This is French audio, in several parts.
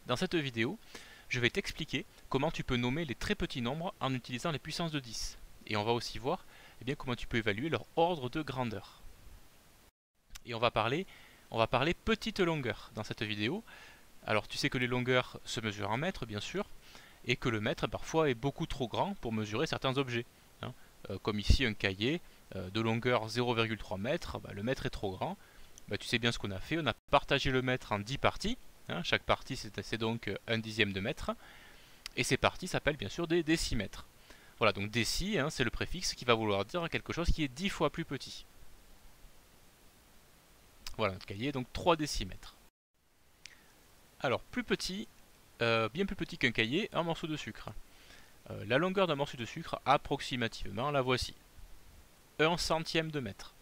Dans cette vidéo, je vais t'expliquer comment tu peux nommer les très petits nombres en utilisant les puissances de 10. Et on va aussi voir comment tu peux évaluer leur ordre de grandeur. Et on va parler petite longueur dans cette vidéo. Alors tu sais que les longueurs se mesurent en mètres bien sûr, et que le mètre parfois est beaucoup trop grand pour mesurer certains objets. Comme ici un cahier de longueur 0,3 mètres, le mètre est trop grand. Tu sais bien ce qu'on a fait, on a partagé le mètre en 10 parties. Chaque partie c'est donc 1/10 de mètre. Et ces parties s'appellent bien sûr des décimètres. Voilà, donc déci, c'est le préfixe qui va vouloir dire quelque chose qui est 10 fois plus petit. Voilà, notre cahier est donc 3 décimètres. Alors, plus petit, bien plus petit qu'un cahier, un morceau de sucre. La longueur d'un morceau de sucre, approximativement, la voici. 1 centième de mètre.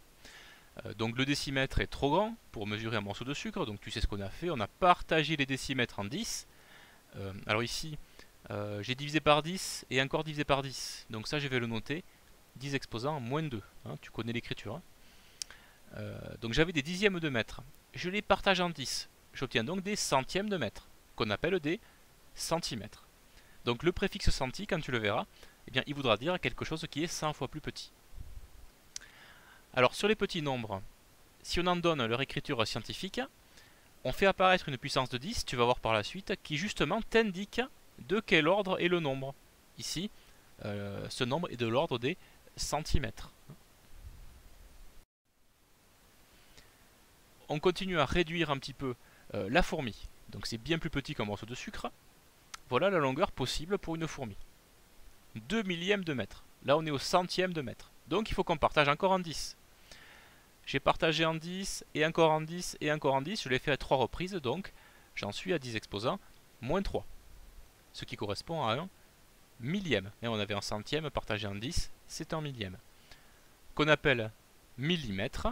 Donc le décimètre est trop grand pour mesurer un morceau de sucre, donc tu sais ce qu'on a fait, on a partagé les décimètres en 10. Alors ici, j'ai divisé par 10 et encore divisé par 10, donc ça je vais le noter, 10 exposant moins 2, tu connais l'écriture. Donc j'avais des dixièmes de mètre, je les partage en 10, j'obtiens donc des centièmes de mètre, qu'on appelle des centimètres. Donc le préfixe centi, quand tu le verras, il voudra dire quelque chose qui est 100 fois plus petit. Alors sur les petits nombres, si on en donne leur écriture scientifique, on fait apparaître une puissance de 10, tu vas voir par la suite, qui justement t'indique de quel ordre est le nombre. Ici, ce nombre est de l'ordre des centimètres. On continue à réduire un petit peu la fourmi. Donc c'est bien plus petit qu'un morceau de sucre. Voilà la longueur possible pour une fourmi. 2 millièmes de mètre. Là on est au centième de mètre. Donc il faut qu'on partage encore en 10. J'ai partagé en 10, et encore en 10, et encore en 10. Je l'ai fait à 3 reprises, donc j'en suis à 10 exposants, moins 3. Ce qui correspond à un millième. Et on avait un centième partagé en 10, c'est un millième. Qu'on appelle millimètre.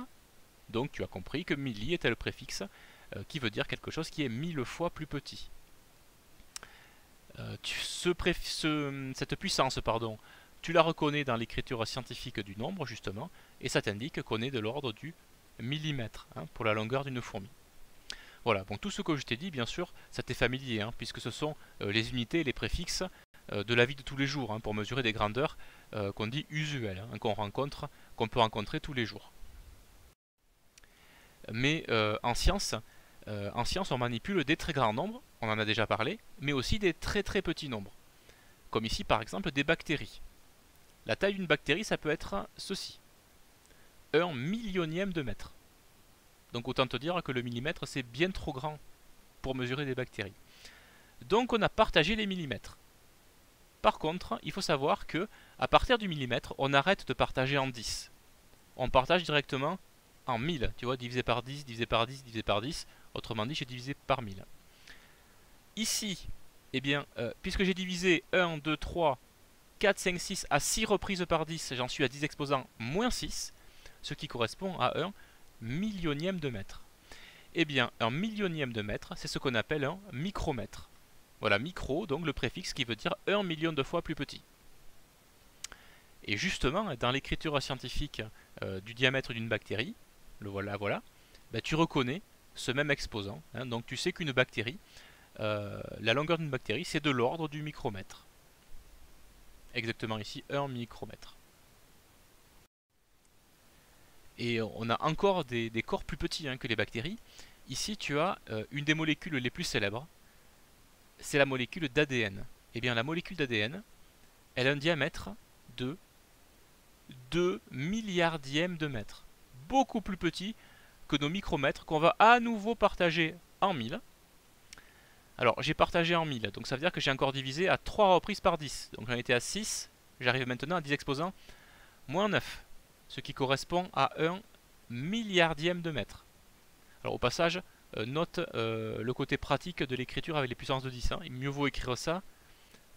Donc tu as compris que milli était le préfixe qui veut dire quelque chose qui est 1000 fois plus petit. Cette puissance, tu la reconnais dans l'écriture scientifique du nombre, justement, et ça t'indique qu'on est de l'ordre du millimètre, pour la longueur d'une fourmi. Voilà, bon, tout ce que je t'ai dit, bien sûr, ça t'est familier, puisque ce sont les unités et les préfixes de la vie de tous les jours, pour mesurer des grandeurs qu'on dit usuelles, qu'on peut rencontrer tous les jours. Mais en science, on manipule des très grands nombres, on en a déjà parlé, mais aussi des très très petits nombres. Comme ici, par exemple, des bactéries. La taille d'une bactérie, ça peut être ceci. 1 millionième de mètre. Donc autant te dire que le millimètre, c'est bien trop grand pour mesurer des bactéries. Donc on a partagé les millimètres. Par contre, il faut savoir que à partir du millimètre, on arrête de partager en 10. On partage directement en 1000. Tu vois, divisé par 10, divisé par 10, divisé par 10. Autrement dit, j'ai divisé par 1000. Ici, puisque j'ai divisé 1, 2, 3, 4, 5, 6 à 6 reprises par 10, j'en suis à 10 exposants moins 6, ce qui correspond à un millionième de mètre. Un millionième de mètre, c'est ce qu'on appelle un micromètre. Voilà, micro, donc le préfixe qui veut dire 1 million de fois plus petit. Et justement, dans l'écriture scientifique du diamètre d'une bactérie, le voilà, tu reconnais ce même exposant. Donc tu sais qu'une bactérie, la longueur d'une bactérie, c'est de l'ordre du micromètre. Exactement ici, 1 micromètre. Et on a encore des corps plus petits que les bactéries. Ici, tu as une des molécules les plus célèbres. C'est la molécule d'ADN. La molécule d'ADN, elle a un diamètre de 2 milliardièmes de mètre. Beaucoup plus petit que nos micromètres qu'on va à nouveau partager en 1000. Alors, j'ai partagé en 1000, donc ça veut dire que j'ai encore divisé à 3 reprises par 10. Donc j'en étais à 6, j'arrive maintenant à 10 exposants moins 9, ce qui correspond à 1 milliardième de mètre. Alors au passage, note le côté pratique de l'écriture avec les puissances de 10. Il mieux vaut écrire ça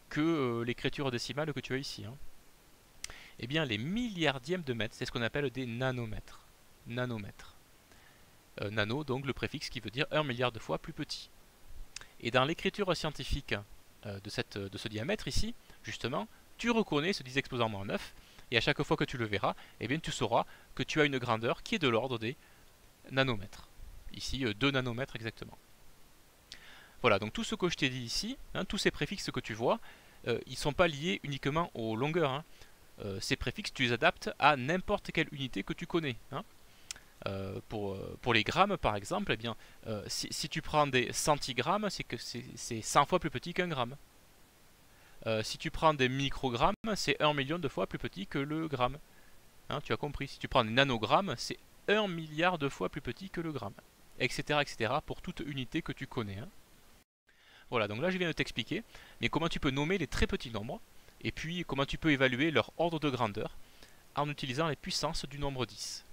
que l'écriture décimale que tu as ici. Les milliardièmes de mètre, c'est ce qu'on appelle des nanomètres. Nano, donc le préfixe qui veut dire 1 milliard de fois plus petit. Et dans l'écriture scientifique de ce diamètre ici, justement, tu reconnais ce 10 exposant moins 9, et à chaque fois que tu le verras, tu sauras que tu as une grandeur qui est de l'ordre des nanomètres. Ici, 2 nanomètres exactement. Voilà, donc tout ce que je t'ai dit ici, hein, tous ces préfixes que tu vois, ils ne sont pas liés uniquement aux longueurs. Hein. Ces préfixes, tu les adaptes à n'importe quelle unité que tu connais. Hein. Pour les grammes, par exemple, eh bien, si tu prends des centigrammes, c'est que c'est 100 fois plus petit qu'un gramme. Si tu prends des microgrammes, c'est 1 million de fois plus petit que le gramme. Hein, tu as compris. Si tu prends des nanogrammes, c'est 1 milliard de fois plus petit que le gramme. Etc. etc. pour toute unité que tu connais. Hein. Voilà, donc là je viens de t'expliquer, mais comment tu peux nommer les très petits nombres, et puis comment tu peux évaluer leur ordre de grandeur en utilisant les puissances du nombre 10.